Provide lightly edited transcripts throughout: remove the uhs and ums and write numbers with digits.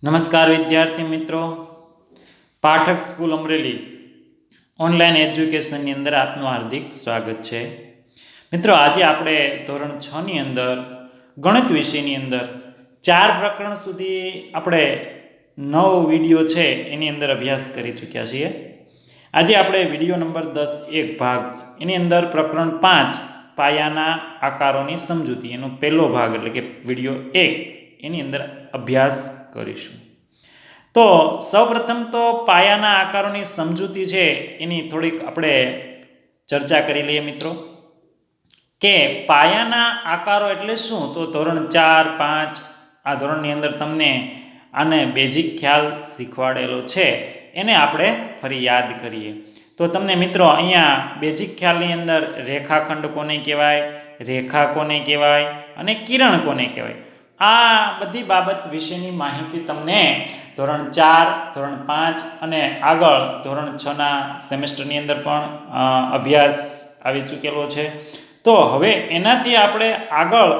નમસ્કાર વિદ્યાર્થી મિત્રો, પાઠક સ્કૂલ અમરેલી ઓનલાઈન એજ્યુકેશનની અંદર આપનું હાર્દિક સ્વાગત છે. મિત્રો, આજે આપણે ધોરણ 6 ની અંદર ગણિત વિષયની અંદર 4 પ્રકરણ સુધી આપણે 9 વિડીયો છે એની અંદર અભ્યાસ કરી ચૂક્યા છીએ. આજે આપણે વિડીયો નંબર 10 એક ભાગ એની અંદર પ્રકરણ 5 પાયાના આકારોની સમજૂતી એનો પહેલો ભાગ એટલે કે વિડીયો 1 એની અંદર અભ્યાસ કરીશું. તો સૌપ્રથમ તો પાયાના આકારોની સમજૂતી છે એની થોડીક આપણે ચર્ચા કરી લઈએ મિત્રો, કે પાયાના આકારો એટલે શું. તો ધોરણ 4, 5 આ ધોરણની અંદર તમને આને બેઝિક ખ્યાલ શીખવાડેલો છે, એને આપણે ફરી યાદ કરીએ તો તમને મિત્રો અહીંયા બેઝિક ખ્યાલની અંદર રેખાખંડ કોને કહેવાય, રેખા કોને કહેવાય અને કિરણ કોને કહેવાય, આ બધી બાબત વિશેની માહિતી તમને ધોરણ 4, ધોરણ 5 અને આગળ ધોરણ 6ના સેમેસ્ટરની અંદર પણ અભ્યાસ આવી ચૂકેલો છે. તો હવે એનાથી આપણે આગળ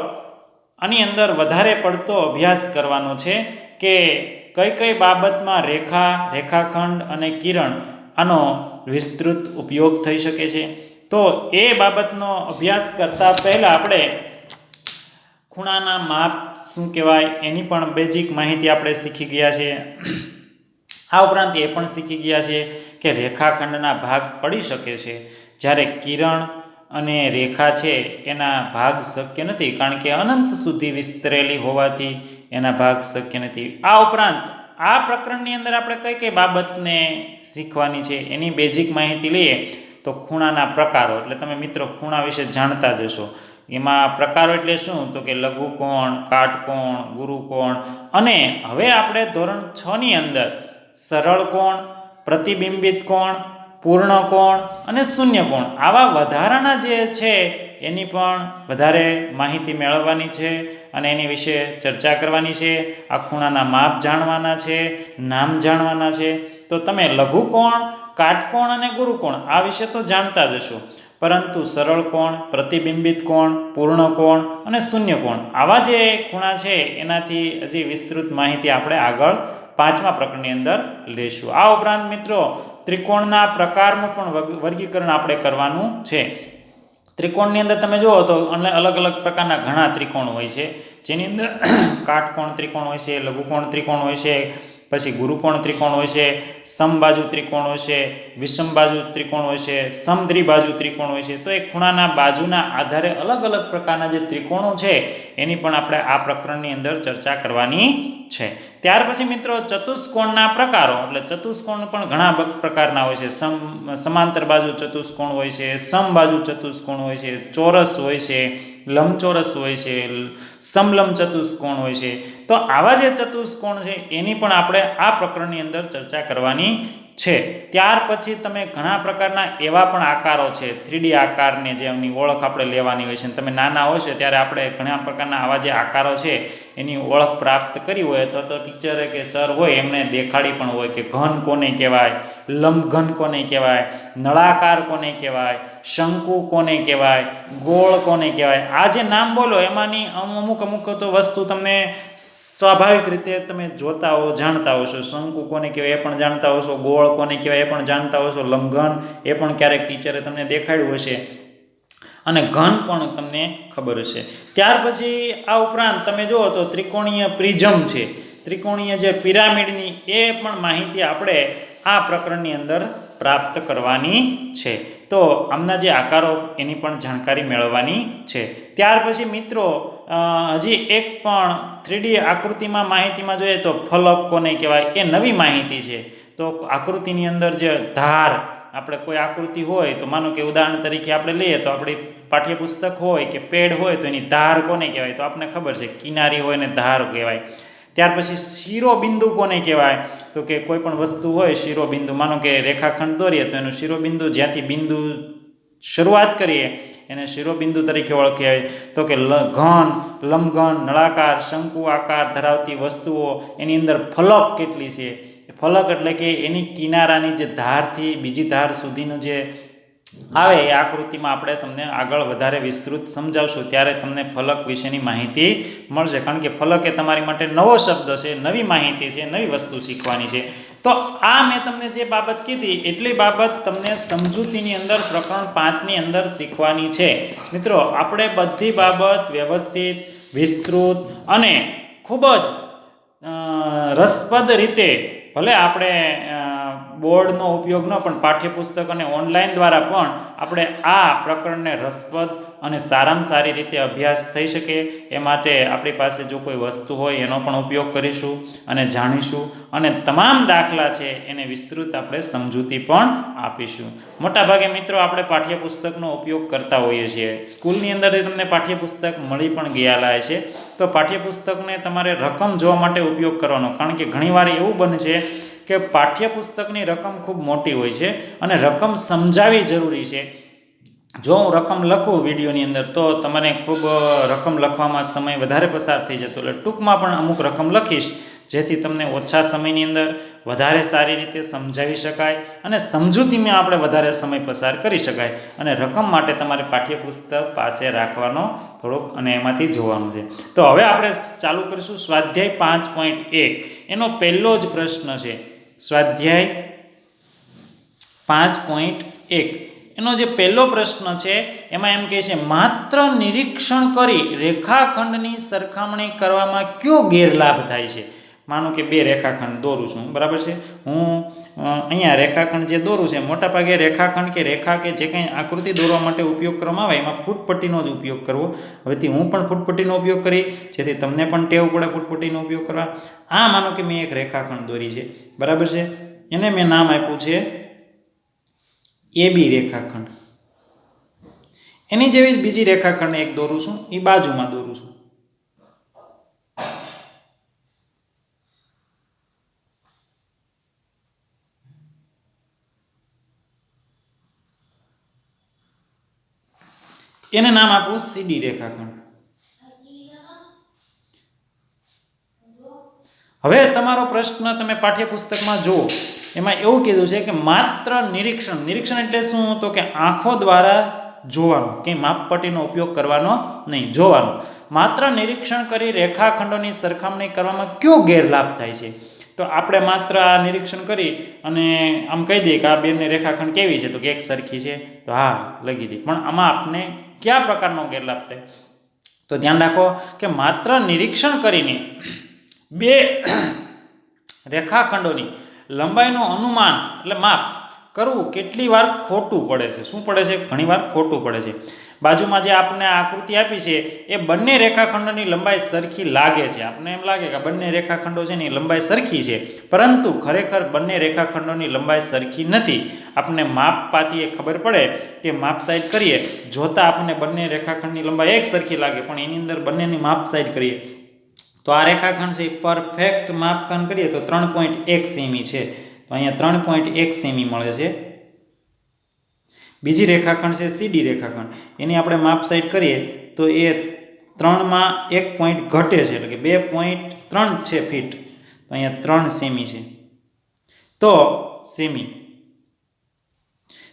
આની અંદર વધારે પડતો અભ્યાસ કરવાનો છે કે કઈ કઈ બાબતમાં રેખા, રેખાખંડ અને કિરણ આનો વિસ્તૃત ઉપયોગ થઈ શકે છે. તો એ બાબતનો અભ્યાસ કરતાં પહેલાં આપણે ખૂણાના માપ શું કહેવાય એની પણ બેઝિક માહિતી આપણે શીખી ગયા છીએ. આ ઉપરાંત એ પણ શીખી ગયા છે કે રેખાખંડના ભાગ પડી શકે છે, જ્યારે કિરણ અને રેખા છે એના ભાગ શક્ય નથી, કારણ કે અનંત સુધી વિસ્તરેલી હોવાથી એના ભાગ શક્ય નથી. આ ઉપરાંત આ પ્રકરણની અંદર આપણે કઈ કઈ બાબતને શીખવાની છે એની બેઝિક માહિતી લઈએ તો ખૂણાના પ્રકારો, એટલે તમે મિત્રો ખૂણા વિશે જાણતા જ હશો. એમાં પ્રકારો એટલે શું, તો કે લઘુકોણ, કાટકોણ, ગુરુકોણ અને હવે આપણે ધોરણ 6 ની અંદર સરળ કોણ, પ્રતિબિંબિત કોણ, પૂર્ણ કોણ અને શૂન્ય કોણ આવા વધારાના જે છે એની પણ વધારે માહિતી મેળવવાની છે અને એની વિશે ચર્ચા કરવાની છે. આ ખૂણાના માપ જાણવાના છે, નામ જાણવાના છે. તો તમે લઘુકોણ, કાટકોણ અને ગુરુકોણ આ વિશે તો જાણતા જ હશો, પરંતુ સરળ કોણ, પ્રતિબિંબિત કોણ, પૂર્ણ કોણ અને શૂન્ય કોણ આવા જે ખૂણા છે એનાથી હજી વિસ્તૃત માહિતી આપણે આગળ 5મા પ્રકરણની અંદર લઈશું. આ ઉપરાંત મિત્રો ત્રિકોણના પ્રકારનું પણ વર્ગીકરણ આપણે કરવાનું છે. ત્રિકોણની અંદર તમે જુઓ તો અલગ અલગ પ્રકારના ઘણા ત્રિકોણ હોય છે, જેની અંદર કાટકોણ ત્રિકોણ હોય છે, લઘુકોણ ત્રિકોણ હોય છે, પછી ગુરુકોણ ત્રિકોણ હોય છે, સમબાજુ ત્રિકોણ હોય છે, વિષમબાજુ ત્રિકોણ હોય છે, સમદ્વિબાજુ ત્રિકોણ હોય છે. તો એ ખૂણાના બાજુના આધારે અલગ અલગ પ્રકારના જે ત્રિકોણો છે એની પણ આપણે આ પ્રકરણની અંદર ચર્ચા કરવાની છે. ત્યાર પછી મિત્રો ચતુષ્કોણના પ્રકારો, એટલે ચતુષ્કોણ પણ ઘણા પ્રકારના હોય છે. સમાંતર બાજુ ચતુષ્કોણ હોય છે, સમબાજુ ચતુષ્કોણ હોય છે, ચોરસ હોય છે, લંબચોરસ હોય છે, સમલંબ ચતુષ્કોણ હોય છે. તો આવા જે ચતુષ્કોણ છે એની પણ આપણે આ પ્રકરણની અંદર ચર્ચા કરવાની છે. ત્યાર પછી તમે ઘણા પ્રકારના એવા પણ આકારો છે 3D આકારને જેમની ઓળખ આપણે લેવાની હોય છે. તમે નાના હોય છે ત્યારે આપણે ઘણા પ્રકારના આવા જે આકારો છે એની ઓળખ પ્રાપ્ત કરી હોય અથવા તો ટીચરે કે સર હોય એમણે દેખાડી પણ હોય કે ઘન કોને કહેવાય, લંબઘન કોને કહેવાય, નળાકાર કોને કહેવાય, શંકુ કોને કહેવાય, ગોળ કોને કહેવાય. આ જે નામ બોલો એમાંની અમુક તો વસ્તુ તમને સ્વાભાવિક રીતે તમે જોતા હો, જાણતા હશો. શંકુ કોને કહેવાય એ પણ જાણતા હશો, ગોળ કોને કહેવાય એ પણ જાણતા હશો, લંબઘન એ પણ ક્યારેક ટીચરે તમને દેખાડ્યું હશે અને ઘન પણ તમને ખબર હશે. ત્યાર પછી આ ઉપરાંત તમે જુઓ તો ત્રિકોણીય પ્રિઝમ છે, ત્રિકોણીય જે પિરામિડની એ પણ માહિતી આપણે આ પ્રકરણની અંદર પ્રાપ્ત કરવાની છે. તો આમના જે આકારો એની પણ જાણકારી મેળવવાની છે. ત્યાર પછી મિત્રો હજી એક પણ 3D આકૃતિમાં માહિતીમાં જોઈએ તો ફલક કોને કહેવાય એ નવી માહિતી છે. તો આકૃતિની અંદર જે ધાર, આપણે કોઈ આકૃતિ હોય તો માનો કે ઉદાહરણ તરીકે આપણે લઈએ તો આપણી પાઠ્યપુસ્તક હોય કે પેડ હોય તો એની ધાર કોને કહેવાય, તો આપણને ખબર છે કિનારી હોય ને ધાર કહેવાય. ત્યાર પછી શિરોબિંદુ કોને કહેવાય, તો કે કોઈ પણ વસ્તુ હોય શિરોબિંદુ, માનો કે રેખાખંડ દોરીએ તો એનું શિરોબિંદુ જ્યાંથી બિંદુ શરૂઆત કરીએ એને શિરોબિંદુ તરીકે ઓળખાય. તો કે ઘન, લંબઘન, નળાકાર, શંકુ આકાર ધરાવતી વસ્તુઓ એની અંદર ફલક કેટલી છે. ફલક એટલે કે એની કિનારાની જે ધારથી બીજી ધાર સુધીનું જે આવે એ આકૃતિમાં આપણે તમને આગળ વધારે વિસ્તૃત સમજાવશું, ત્યારે તમને ફલક વિશેની માહિતી મળશે. કારણ કે ફલક એ તમારી માટે નવો શબ્દ છે, નવી માહિતી છે, નવી વસ્તુ શીખવાની છે. તો આ મેં તમને જે બાબત કીધી એટલી બાબત તમને સમજૂતીની અંદર પ્રકરણ 5ની અંદર શીખવાની છે. મિત્રો, આપણે બધી બાબત વ્યવસ્થિત, વિસ્તૃત અને ખૂબ જ રસપ્રદ રીતે, ભલે આપણે બોર્ડનો ઉપયોગ ન પણ પાઠ્યપુસ્તક અને ઓનલાઈન દ્વારા પણ આપણે આ પ્રકરણને રસપ્રદ અને સારામાં સારી રીતે અભ્યાસ થઈ શકે એ માટે આપણી પાસે જો કોઈ વસ્તુ હોય એનો પણ ઉપયોગ કરીશું અને જાણીશું, અને તમામ દાખલા છે એને વિસ્તૃત આપણે સમજૂતી પણ આપીશું. મોટાભાગે મિત્રો આપણે પાઠ્યપુસ્તકનો ઉપયોગ કરતા હોઈએ છીએ. સ્કૂલની અંદરથી તમને પાઠ્યપુસ્તક મળી પણ ગયેલા છે. તો પાઠ્યપુસ્તકને તમારે રકમ જોવા માટે ઉપયોગ કરવાનો, કારણ કે ઘણીવાર એવું બને છે કે પાઠ્યપુસ્તકની રકમ ખૂબ મોટી હોય છે અને રકમ સમજાવવી જરૂરી છે. જો હું રકમ લખું વિડીયોની અંદર તો તમારે ખૂબ રકમ લખવામાં સમય વધારે પસાર થઈ જતો, એટલે ટૂંકમાં પણ અમુક રકમ લખીશ જેથી તમને ઓછા સમયની અંદર વધારે સારી રીતે સમજાવી શકાય અને સમજૂતીમાં આપણે વધારે સમય પસાર કરી શકાય. અને રકમ માટે તમારે પાઠ્યપુસ્તક પાસે રાખવાનો થોડોક અને એમાંથી જોવાનું છે. તો હવે આપણે ચાલુ કરીશું સ્વાધ્યાય 5.1. એનો પહેલો જ પ્રશ્ન છે. સ્વાધ્યાય 5.1 એનો જે પહેલો પ્રશ્ન છે એમાં એમ કહે છે, માત્ર નિરીક્ષણ કરી રેખાખંડની સરખામણી કરવામાં કયો ગેરલાભ થાય છે? માનો કે બે રેખાખંડ દોરું છું, બરાબર છે. હું અહીંયા રેખાખંડ જે દોરું છે, મોટાભાગે રેખાખંડ કે રેખા કે જે કંઈ આકૃતિ દોરવા માટે ઉપયોગ કરવામાં આવે એમાં ફૂટપટ્ટીનો જ ઉપયોગ કરવો. હવેથી હું પણ ફૂટપટ્ટીનો ઉપયોગ કરી જેથી તમને પણ ટેવ પડે ફૂટપટ્ટીનો ઉપયોગ કરવા. આ માનો કે મેં એક રેખાખંડ દોરી છે, બરાબર છે. એને મેં નામ આપ્યું છે AB રેખાખંડ. એની જેવી બીજી રેખાખંડ એક દોરું છું, એ બાજુમાં દોરું છું. એને નામ આપું CD રેખાખંડ. હવે તમારો પ્રશ્ન તમે પાઠ્યપુસ્તકમાં જુઓ, એમાં એવું કીધું છે કે માત્ર નિરીક્ષણ. નિરીક્ષણ એટલે શું? તો કે આંખો દ્વારા જોવાનું, કે માપપટ્ટીનો ઉપયોગ કરવાનો નહીં, જોવાનું. માત્ર નિરીક્ષણ કરી રેખાખંડોની સરખામણી કરવામાં કયો ગેરલાભ થાય છે? તો આપણે માત્ર આ નિરીક્ષણ કરી અને આમ કહી દઈએ કે આ બેની રેખાખંડ કેવી છે, તો કે એક સરખી છે, તો હા લખી દઈએ. પણ આમાં આપને કયા પ્રકારનો ગેરલાભ થાય? તો ધ્યાન રાખો કે માત્ર નિરીક્ષણ કરીને બે રેખાખંડોની લંબાઈનું અનુમાન એટલે માપ કરવું કેટલી વાર ખોટું પડે છે. શું પડે છે? ઘણીવાર ખોટું પડે છે. બાજુમાં જે આપણને આકૃતિ આપી છે એ બંને રેખાખંડોની લંબાઈ સરખી લાગે છે. આપણને એમ લાગે કે બંને રેખાખંડો છે ને એ લંબાઈ સરખી છે, પરંતુ ખરેખર બંને રેખાખંડોની લંબાઈ સરખી નથી. આપણને માપમાંથી એ ખબર પડે કે માપ સાઈડ કરીએ, જોતા આપણને બંને રેખાખંડની લંબાઈ એક સરખી લાગે, પણ એની અંદર બંનેની માપ સાઈડ કરીએ તો આ રેખાખંડ છે પરફેક્ટ માપકામ કરીએ તો 3.1 સેમી છે, તો અહીંયા 3.1 સેમી મળે છે. બીજી રેખાખંડ છે CD રેખાખંડ, એની આપણે માપ સાઈડ કરીએ તો એ 3માં 1 પોઈન્ટ ઘટે છે, એટલે કે 2.3 છે ફીટ, તો અહીંયા 3 સેમી છે. તો સેમી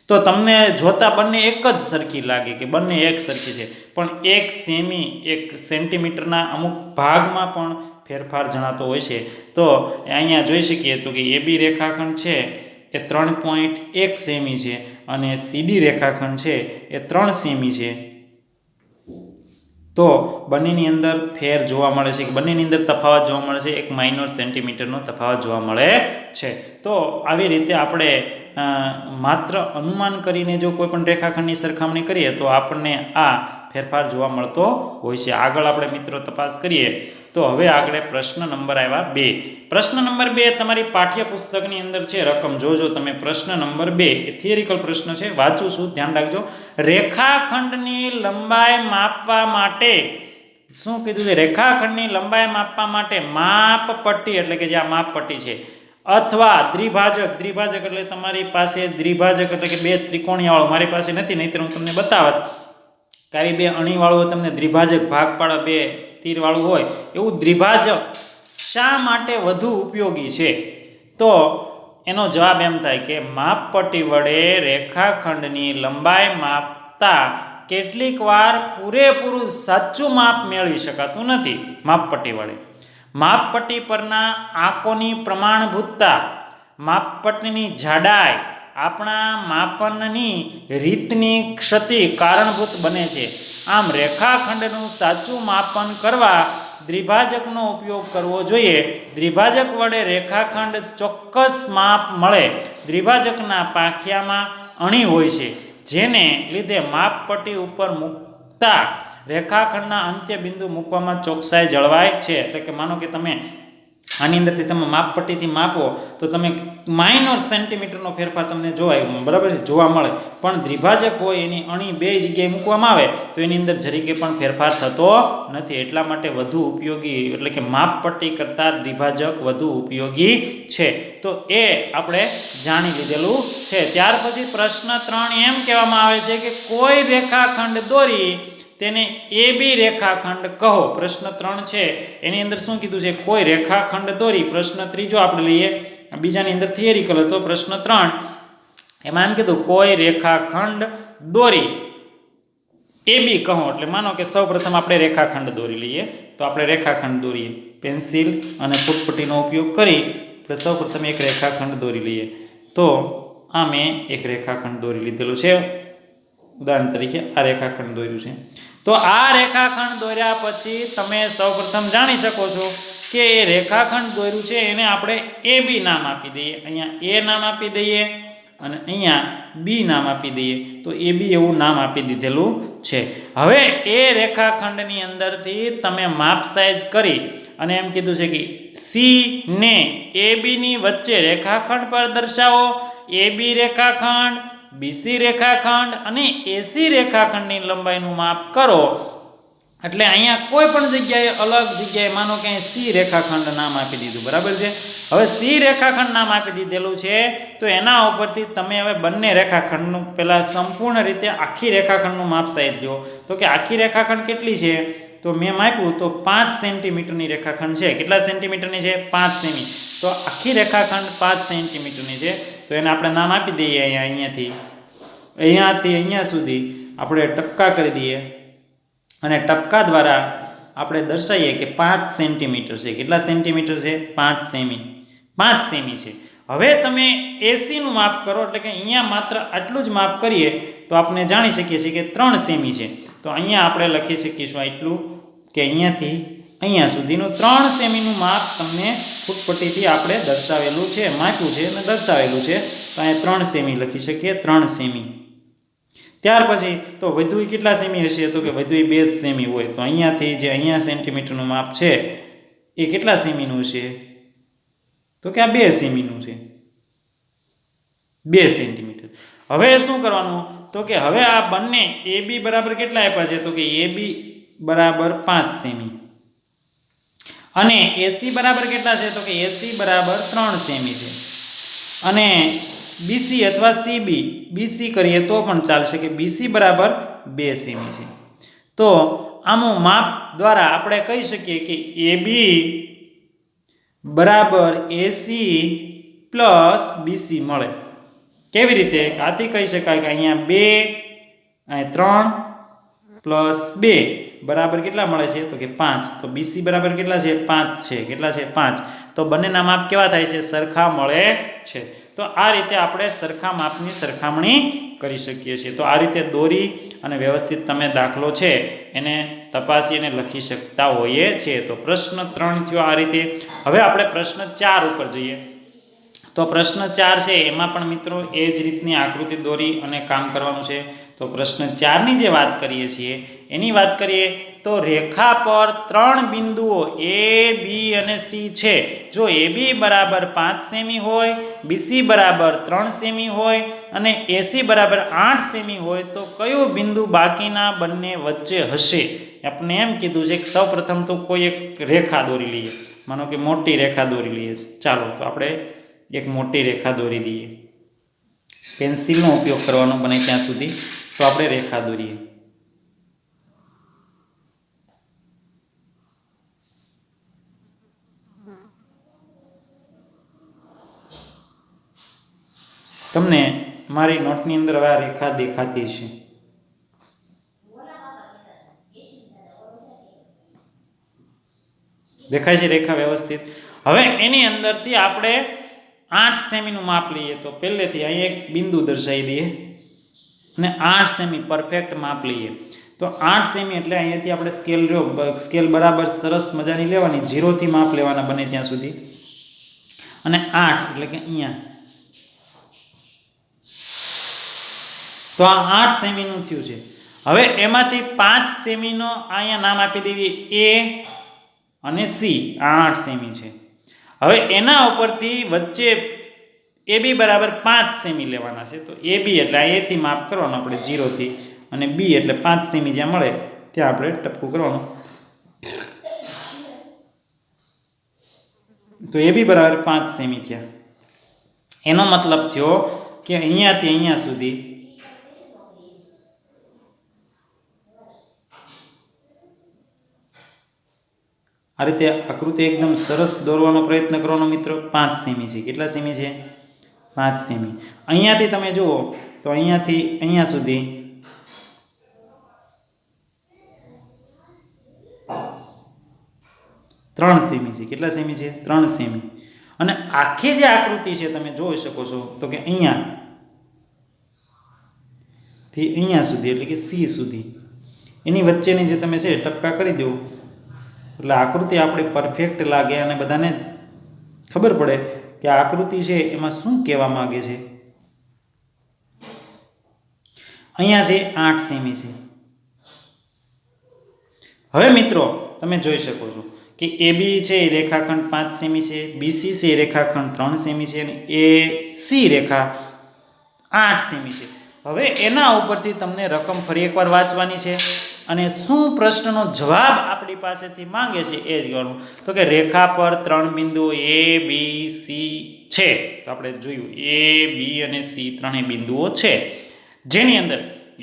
તો તમને જોતા બંને એક જ સરખી લાગે કે બંને એક સરખી છે, પણ 1 સેમી 1 સેન્ટીમીટરના અમુક ભાગમાં પણ ફેરફાર જણાતો હોય છે. તો અહીંયા જોઈ શકીએ તો કે AB રેખાખંડ છે એ 3.1 સેમી છે અને CD રેખાખંડ છે એ 3 સેમી છે. તો બંનેની અંદર ફેર જોવા મળે છે, કે બંનેની અંદર તફાવત જોવા મળે છે, 1 માઇનોર સેન્ટીમીટરનો તફાવત જોવા મળે છે. તો આવી રીતે આપણે માત્ર અનુમાન કરીને જો કોઈ પણ રેખાખંડની સરખામણી કરીએ તો આપણને આ ફેરફાર જોવા મળતો હોય છે. આગળ આપણે મિત્રો તપાસ કરીએ તો હવે આગળ પ્રશ્ન નંબર આવ્યા 2. પ્રશ્ન નંબર 2 તમારી પાઠ્યપુસ્તકની અંદર છે. રકમ જોજો તમે. પ્રશ્ન નંબર 2 એ થિયરિકલ પ્રશ્ન છે, વાંચું છું, ધ્યાન રાખજો. રેખાખંડની લંબાઈ માપવા માટે શું કીધું છે? રેખાખંડની લંબાઈ માપવા માટે માપપટ્ટી, એટલે કે જે આ માપપટ્ટી છે, અથવા દ્વિભાજક. દ્વિભાજક એટલે તમારી પાસે દ્વિભાજક એટલે કે બે ત્રિકોણીયાવાળું, મારી પાસે નથી, નહીંતર હું તમને બતાવત કે આવી બે અણીવાળું તમને દ્વિભાજક ભાગ પાડે, બે તીરવાળું હોય એવું દ્વિભાજક શા માટે વધુ ઉપયોગી છે? તો એનો જવાબ એમ થાય કે માપપટ્ટી વડે રેખાખંડની લંબાઈ માપતા કેટલીક વાર પૂરેપૂરું સાચું માપ મેળવી શકાતું નથી માપપટ્ટી વડે. માપપટ્ટી પરના આંકોની પ્રમાણભૂતતા, માપપટ્ટીની જાડાઈ આપણા માપનની રીતની ક્ષતિ કારણભૂત બને છે. આમ રેખાખંડનું સાચું માપન કરવા દ્વિભાજકનો ઉપયોગ કરવો જોઈએ. દ્વિભાજક વડે રેખાખંડ ચોક્કસ માપ મળે. દ્વિભાજકના પાંખિયામાં અણી હોય છે, જેને લીધે માપપટ્ટી ઉપર મૂકતા રેખાખંડના અંત્ય બિંદુ મૂકવામાં ચોકસાઈ જળવાય છે. એટલે કે માનો કે તમે આની અંદરથી તમે માપપટ્ટીથી માપો તો તમે માઇનોર સેન્ટીમીટરનો ફેરફાર તમને બરાબર જોવા મળે, પણ દ્વિભાજક હોય એની અણી બે જગ્યાએ મૂકવામાં આવે તો એની અંદર જરીકે પણ ફેરફાર થતો નથી. એટલા માટે વધુ ઉપયોગી એટલે કે માપપટ્ટી કરતાં દ્વિભાજક વધુ ઉપયોગી છે. તો એ આપણે જાણી લીધેલું છે. ત્યાર પછી પ્રશ્ન 3 એમ કહેવામાં આવે છે કે કોઈ રેખાખંડ દોરી તેને AB રેખાખંડ કહો. પ્રશ્ન 3 છે એની અંદર શું કીધું છે? કોઈ રેખાખંડ દોરી. પ્રશ્ન 3 આપણે લઈએ, બીજાની અંદર થિયરિકલ હતો. પ્રશ્ન 3 એમાં એમ કીધું કોઈ રેખાખંડ દોરી AB કહો. એટલે માનો કે સૌપ્રથમ આપણે રેખાખંડ દોરી લઈએ. તો આપણે રેખાખંડ દોરીએ. પેન્સિલ અને ફૂટપટ્ટીનો ઉપયોગ કરી આપણે સૌપ્રથમ એક રેખાખંડ દોરી લઈએ. તો આ મેં એક રેખાખંડ દોરી લીધેલું છે. ઉદાહરણ તરીકે આ રેખાખંડ દોર્યું છે. તો આ રેખાખંડ દોર્યા પછી તમે સૌપ્રથમ જાણી શકો છો કે એ રેખાખંડ દોર્યું છે એને આપણે AB નામ આપી દઈએ. અહીંયા A નામ આપી દઈએ અને અહીંયા B નામ આપી દઈએ. તો AB એવું નામ આપી દીધેલું છે. હવે એ રેખાખંડની અંદરથી તમે માપ સાઈઝ કરી અને એમ કીધું છે કે C ને AB ની વચ્ચે રેખાખંડ પર દર્શાવો. AB રેખાખંડ, BC રેખાખંડ અને AC રેખાખંડની લંબાઈનું માપ કરો. એટલે અહીંયા કોઈ પણ જગ્યાએ અલગ જગ્યાએ માનો કે C રેખાખંડ નામ આપી દીધું, બરાબર છે. હવે C રેખાખંડ નામ આપી દીધેલું છે તો એના ઉપરથી તમે હવે બંને રેખાખંડનું પહેલાં સંપૂર્ણ રીતે આખી રેખાખંડનું માપ સાઈઝ દો. તો કે આખી રેખાખંડ કેટલી છે? તો મેં માપ્યું તો 5 સેન્ટીમીટરની રેખાખંડ છે. કેટલા સેન્ટીમીટરની છે? 5 સેમી. તો આખી રેખાખંડ 5 સેન્ટીમીટરની છે. તો એને આપણે નામ આપી દઈએ અહીંયાથી અહીંયા સુધી આપણે ટપકા કરી દઈએ અને ટપકા દ્વારા આપણે દર્શાવીએ કે 5 સેન્ટીમીટર છે. કેટલા સેન્ટીમીટર છે? 5 સેમી. 5 સેમી છે. હવે તમે AC નું માપ કરો એટલે કે અહીંયા માત્ર આટલું જ માપ કરીએ તો આપણે જાણી શકીએ છીએ કે 3 સેમી છે. તો અહીંયા આપણે લખી શકીશું એટલું કે અહીંયાથી અહીંયા સુધીનું 3 સેમીનું માપ તમને ફૂટપટ્ટીથી આપણે દર્શાવેલું છે, માપ્યું છે અને દર્શાવેલું છે. તો અહીંયા 3 સેમી લખી શકીએ, 3 સેમી. ત્યાર પછી તો વધુ કેટલા સેમી હશે? તો કે વધુ 2 સેમી હોય. તો અહીંયાથી જે અહીંયા સેન્ટીમીટરનું માપ છે એ કેટલા સેમીનું હશે? તો કે આ 2 સેમીનું છે, 2 સેન્ટીમીટર. હવે શું કરવાનું? તો કે હવે આ બંને AB બરાબર કેટલા આપ્યા છે? તો કે AB બરાબર 5 સેમી અને AC બરાબર કેટલા છે? તો કે AC બરાબર 3 સેમી છે. અને BC અથવા CB, BC કરીએ તો પણ ચાલશે કે BC બરાબર 2 સેમી છે. તો આનું માપ દ્વારા આપણે કહી શકીએ કે AB બરાબર AC પ્લસ BC મળે. કેવી રીતે? આથી કહી શકાય કે અહીંયા 2 3 પ્લસ 2 બરાબર કેટલા મળે છે? તો કે 5. તો BC બરાબર કેટલા છે? 5 છે. કેટલા છે? 5. તો બંનેના માપ કેવા થાય છે? સરખા મળે છે. તો આ રીતે આપણે સરખા માપની સરખામણી કરી શકીએ છીએ. તો આ રીતે દોરી અને વ્યવસ્થિત તમે દાખલો છે એને તપાસી અને લખી શકતા હોઈએ છીએ. તો પ્રશ્ન 3 થયો આ રીતે. હવે આપણે પ્રશ્ન 4 ઉપર જઈએ. તો પ્રશ્ન 4 છે એમાં પણ મિત્રો એ જ રીતની આકૃતિ દોરી અને કામ કરવાનું છે. તો પ્રશ્ન 4ની જે વાત કરીએ છીએ એની વાત કરીએ તો રેખા પર 3 બિંદુઓ A, B અને C છે. જો AB બરાબર 5 સેમી હોય, BC બરાબર 3 સેમી હોય અને AC બરાબર 8 સેમી હોય તો કયું બિંદુ બાકીના બંને વચ્ચે હશે? આપણે એમ કીધું છે કે સૌપ્રથમ તો કોઈ એક રેખા દોરી લઈએ. માનો કે મોટી રેખા દોરી લઈએ. ચાલો તો આપણે એક મોટી રેખા દોરી દઈએ. પેન્સિલનો ઉપયોગ કરવાનો બને ત્યાં સુધી. તો આપણે રેખા દોરીએ. તમને મારી નોટની અંદર હવે આ રેખા દેખાતી છે. દેખાય છે રેખા વ્યવસ્થિત? હવે એની અંદરથી આપણે 8 સેમીનું માપ લઈએ. તો પહેલેથી અહીં એક બિંદુ દર્શાવી દઈએ અને 8 સેમી પરફેક્ટ માપ લઈએ. તો 8 સેમી એટલે અહીંયાથી આપણે સ્કેલ બરાબર સરસ મજાની લેવાની, 0 થી માપ લેવાના બને ત્યાં સુધી. અને 8 એટલે કે અહીંયા. તો આ 8 સેમીનું થયું છે. હવે એમાંથી 5 સેમીનો અહીંયા નામ આપી દેવી એ અને સી. આ 8 સેમી છે. હવે એના ઉપરથી વચ્ચે એ બી બરાબર 5 સેમી લેવાના છે. તો એ બી એટલે અહીંયાથી માપ કરવાનું આપણે 0 થી, અને બી એટલે 5 સેમી જ્યાં મળે ત્યાં આપણે ટપકું કરવાનું. તો એ બી બરાબર 5 સેમી થયા. એનો મતલબ થયો કે અહીંયાથી અહીંયા સુધી આ રીતે આકૃતિ એકદમ સરસ દોરવાનો પ્રયત્ન કરવાનો મિત્રો. 5 સેમી છે. કેટલા સેમી છે? 5 સેમી. અહીંયાથી તમે જુઓ તો અહીંયાથી અહીંયા સુધી 3 સેમી છે. કેટલા સેમી છે? 3 સેમી. અને આખી જે આકૃતિ છે તમે જોઈ શકો છો તો કે અહીંયા થી અહીંયા સુધી એટલે કે સી સુધી એની વચ્ચેની જે તમે છે ટપકા કરી દો એટલે આકૃતિ આપણી પરફેક્ટ લાગે અને બધાને ખબર પડે કે આ આકૃતિ છે એમાં શું કહેવા માંગે છે. અહીંયા છે 8 સેમી છે. હવે મિત્રો તમે જોઈ શકો છો કે AB છે એ રેખાખંડ 5 સેમી છે, BC છે એ રેખાખંડ 3 સેમી છે, અને AC રેખા 8 સેમી છે. હવે એના ઉપરથી તમને રકમ ફરી એકવાર વાંચવાની છે અને શું પ્રશ્નનો જવાબ આપણી પાસેથી માંગે છે એ જ ગણવું. તો કે રેખા પર 3 બિંદુઓ A B C છે. તો આપણે જોયું A B અને C ત્રણેય બિંદુઓ છે, જેની અંદર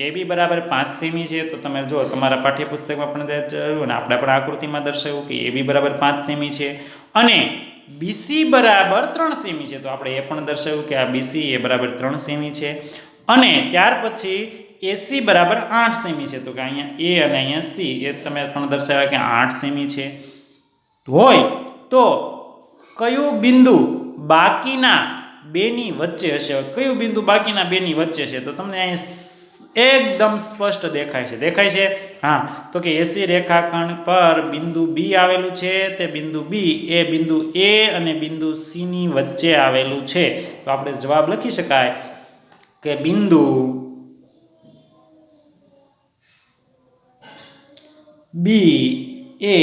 AB બરાબર 5 સેમી છે. તો તમે જો તમારા પાઠ્યપુસ્તકમાં પણ જોયું અને આપણે પણ આકૃતિમાં દર્શાવ્યું કે AB બરાબર 5 સેમી છે અને BC બરાબર 3 સેમી છે. તો આપણે એ પણ દર્શાવ્યું કે આ BC એ બરાબર 3 સેમી છે અને ત્યાર પછી AC બરાબર 8 સેમી છે. તો કે અહીંયા A અને અહીંયા C એ તમે પણ દર્શાવ્યા કે 8 સેમી છે હોય તો કયું બિંદુ બાકીના બેની વચ્ચે હશે? કયું બિંદુ બાકીના બેની વચ્ચે છે? તો તમને અહીંયા એકદમ સ્પષ્ટ દેખાય છે. દેખાય છે? હા. તો કે AC રેખાખંડ પર બિંદુ B આવેલું છે. તે બિંદુ B એ બિંદુ A અને બિંદુ C ની વચ્ચે આવેલું છે. તો આપણે જવાબ લખી શકાય કે બિંદુ B એ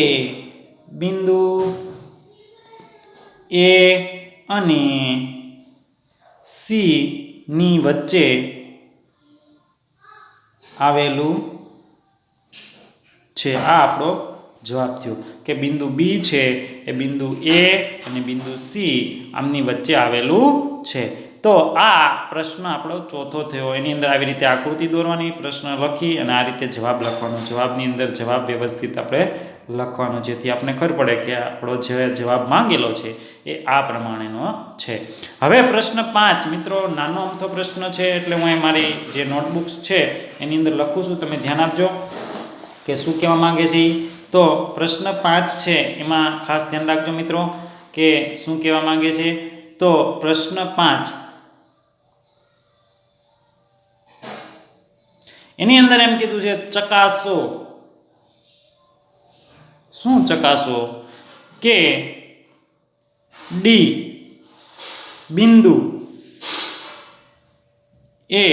બિંદુ A અને C ની વચ્ચે આવેલું છે. આ આપણો જવાબ થયો કે બિંદુ B છે એ બિંદુ A અને બિંદુ C આમની વચ્ચે આવેલું છે. તો આ પ્રશ્ન આપણો ચોથો થયો. એની અંદર આવી રીતે આકૃતિ દોરવાની, પ્રશ્ન લખી અને આ રીતે જવાબ લખવાનો. જવાબની અંદર જવાબ વ્યવસ્થિત આપણે લખવાનો, જેથી આપણને ખબર પડે કે આપણો જે જવાબ માંગેલો છે એ આ પ્રમાણેનો છે. હવે પ્રશ્ન 5 મિત્રો નાનો અમથો પ્રશ્ન છે એટલે હું મારી જે નોટબુક્સ છે એની અંદર લખું છું. તમે ધ્યાન આપજો કે શું કહેવા માંગે છે. તો પ્રશ્ન 5 છે એમાં ખાસ ધ્યાન રાખજો મિત્રો કે શું કહેવા માંગે છે. તો પ્રશ્ન 5 એની અંદર એમ કીધું છે ચકાસો. શું ચકાસો? કે D બિંદુ એ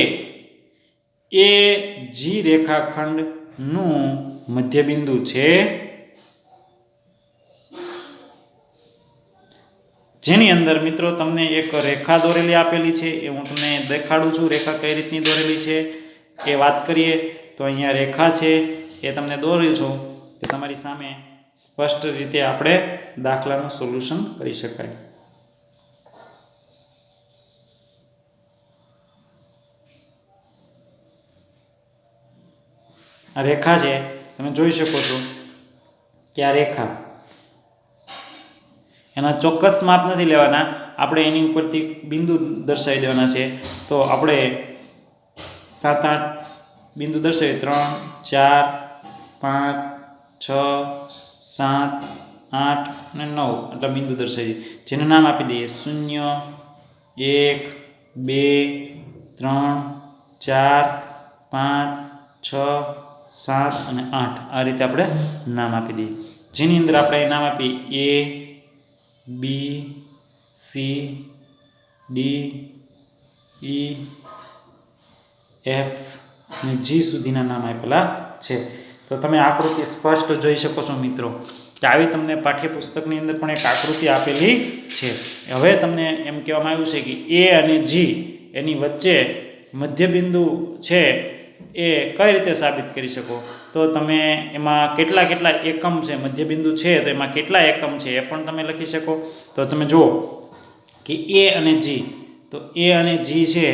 G રેખાખંડનું મધ્યબિંદુ છે, જેની અંદર મિત્રો તમને એક રેખા દોરેલી આપેલી છે. એ હું તમને દેખાડું છું રેખા કઈ રીતની દોરેલી છે એ વાત કરીએ. તો અહીંયા રેખા છે એ તમને દોર્યું છું કે તમારી સામે સ્પષ્ટ રીતે આપણે દાખલાનું સોલ્યુશન કરી શકાય. આ રેખા છે તમે જોઈ શકો છો કે આ રેખા એના ચોક્કસ માપ નથી લેવાના, આપણે એની ઉપરથી બિંદુ દર્શાવી દેવાના છે. તો આપણે 7-8 બિંદુ દર્શાવીએ, 3, 4, 5, 6, 7, 8 અને 9 આટલા બિંદુ દર્શાવીએ, જેનું નામ આપી દઈએ 0, 1, 2, 3, 4, 5, 6, 7 અને 8 આ રીતે આપણે નામ આપી દઈએ, જેની અંદર આપણે નામ આપીએ A, B, C, D, E, F અને G સુધીના નામ આપેલા છે. તો તમે આકૃતિ સ્પષ્ટ જોઈ શકો છો મિત્રો કે આવી તમને પાઠ્યપુસ્તકની અંદર પણ એક આકૃતિ આપેલી છે. હવે તમને એમ કહેવામાં આવ્યું છે કે A અને G એની વચ્ચે મધ્યબિંદુ છે એ કઈ રીતે સાબિત કરી શકો? તો તમે એમાં કેટલા એકમ છે, મધ્યબિંદુ છે તો એમાં કેટલા એકમ છે એ પણ તમે લખી શકો. તો તમે જુઓ કે A અને G, તો A અને G છે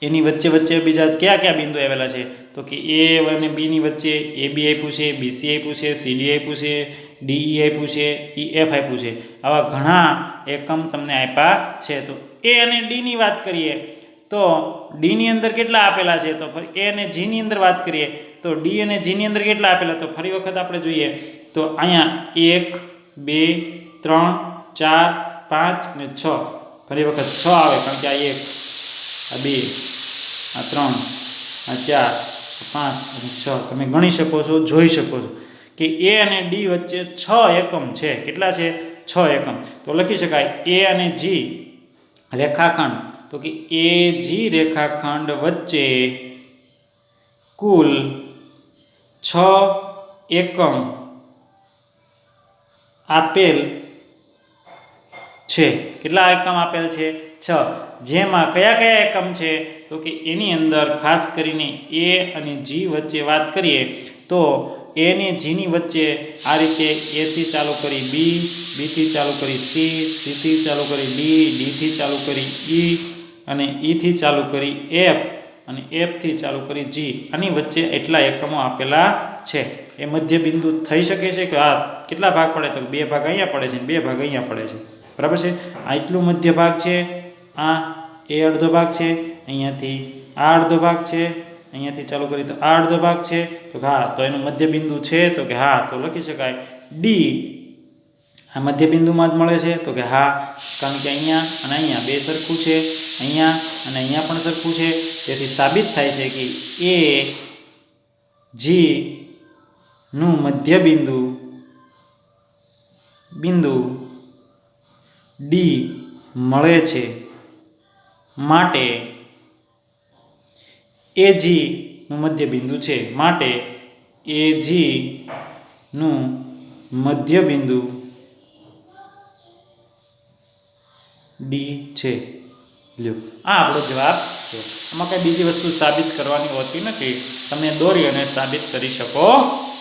એની વચ્ચે બીજા કયા બિંદુ આવેલા છે? તો કે A અને B ની વચ્ચે AB આપ્યું છે, BC આપ્યું છે, CD આપ્યું છે, DE આપ્યું છે, EF આપ્યું છે. આવા ઘણા એકમ તમને આપ્યા છે. તો A અને D ની વાત કરીએ તો D ની અંદર કેટલા આપેલા છે? તો A અને G ની અંદર વાત કરીએ તો D અને G ની અંદર કેટલા આપેલા? તો ફરી વખત આપણે જોઈએ તો અહીંયા 1, 2, 3, 4, 5 અને 6. ફરી વખત 6 આવે, કારણ કે આ 1, આ 2, આ 3, આ 4, આ 5 અને 6. તમે ગણી શકો છો, જોઈ શકો છો કે A અને D વચ્ચે 6 એકમ છે. કેટલા છે? 6 એકમ. તો લખી શકાય A અને G રેખાખંડ, તો કે AG રેખાખંડ વચ્ચે કુલ 6 એકમ આપેલ છે. કેટલા એકમ આપેલ છે? 6. જેમાં કયા એકમ છે? તો કે એની અંદર ખાસ કરીને A અને G વચ્ચે વાત કરીએ તો A અને G ની વચ્ચે આ રીતે A થી ચાલુ કરી B, B થી ચાલુ કરી C, C થી ચાલુ કરી D, D થી ચાલુ કરી E અને E થી ચાલુ કરી F અને F થી ચાલુ કરી G. આની વચ્ચે એટલા એકમો આપેલા છે. એ મધ્ય બિંદુ થઈ શકે છે કે આ કેટલા ભાગ પડે? તો 2 ભાગ અહીંયા પડે છે, 2 ભાગ અહીંયા પડે છે. બરાબર છે? આ એટલું મધ્ય ભાગ છે, આ એ અડધો ભાગ છે, અહીંયાથી આ અડધો ભાગ છે, અહીંયાથી ચાલુ કરી તો આ અડધો ભાગ છે. તો હા, તો એનું મધ્ય બિંદુ છે? તો કે હા. તો લખી શકાય D આ મધ્ય બિંદુમાં જ મળે છે? તો કે હા, કારણ કે અહીંયા અને અહીંયા બે સરખું છે, અહીંયા અને અહીંયા પણ સરખું છે. તેથી સાબિત થાય છે કે A G નું મધ્ય બિંદુ D મળે છે. માટે AG નું મધ્ય બિંદુ છે. માટે AG નું મધ્ય બિંદુ D છે. લ્યો, આ આપણો જવાબ છે. આમાં કઈ બીજી વસ્તુ સાબિત કરવાની હોતી નથી, તમે દોરી અને સાબિત કરી શકો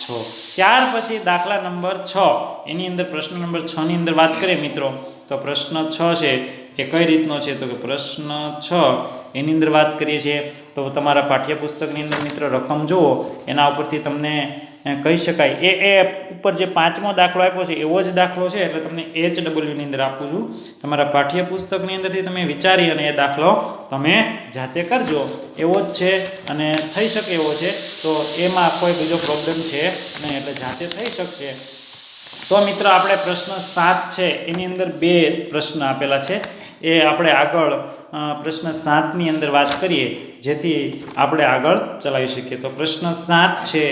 છો. ત્યાર પછી દાખલા નંબર 6, એની અંદર પ્રશ્ન નંબર 6 ની અંદર વાત કરીએ મિત્રો, તો પ્રશ્ન 6 છે એ કઈ રીતનો છે? તો કે પ્રશ્ન 6 એની અંદર વાત કરીએ છીએ તો તમારા પાઠ્યપુસ્તકની અંદર મિત્રો રકમ જુઓ, એના ઉપરથી તમને કહી શકાય એ ઉપર જે 5મો દાખલો આપ્યો છે એવો જ દાખલો છે, એટલે તમને HW ની અંદર આપું છું. તમારા પાઠ્યપુસ્તકની અંદરથી તમે વિચારી અને એ દાખલો તમે જાતે કરજો. એવો જ છે અને થઈ શકે એવો છે, તો એમાં કોઈ બીજો પ્રોબ્લેમ છે નહીં, એટલે જાતે થઈ શકશે. તો મિત્રો આપણે પ્રશ્ન 7 છે એની અંદર 2 પ્રશ્ન આપેલા છે, એ આપણે આગળ પ્રશ્ન 7 ની અંદર વાત કરીએ જેથી આપણે આગળ ચલાવી શકીએ. તો પ્રશ્ન 7 છે